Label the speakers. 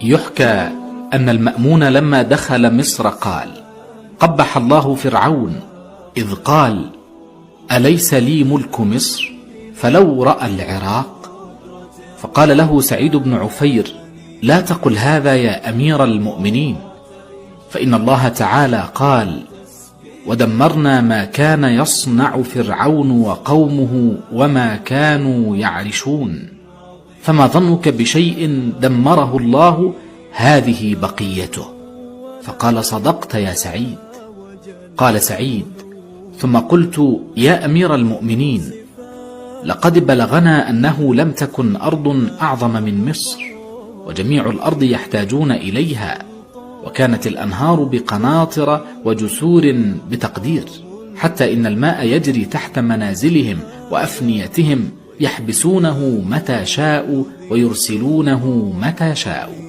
Speaker 1: يحكى أن المأمون لما دخل مصر قال: قبح الله فرعون إذ قال: أليس لي ملك مصر فلو رأى العراق. فقال له سعيد بن عفير: لا تقل هذا يا أمير المؤمنين، فإن الله تعالى قال: ودمرنا ما كان يصنع فرعون وقومه وما كانوا يعرشون. فما ظنك بشيء دمره الله هذه بقيته. فقال: صدقت يا سعيد. قال سعيد: ثم قلت: يا أمير المؤمنين، لقد بلغنا أنه لم تكن أرض أعظم من مصر، وجميع الأرض يحتاجون إليها، وكانت الأنهار بقناطر وجسور بتقدير، حتى إن الماء يجري تحت منازلهم وأفنيتهم، يحبسونه متى شاءوا ويرسلونه متى شاءوا.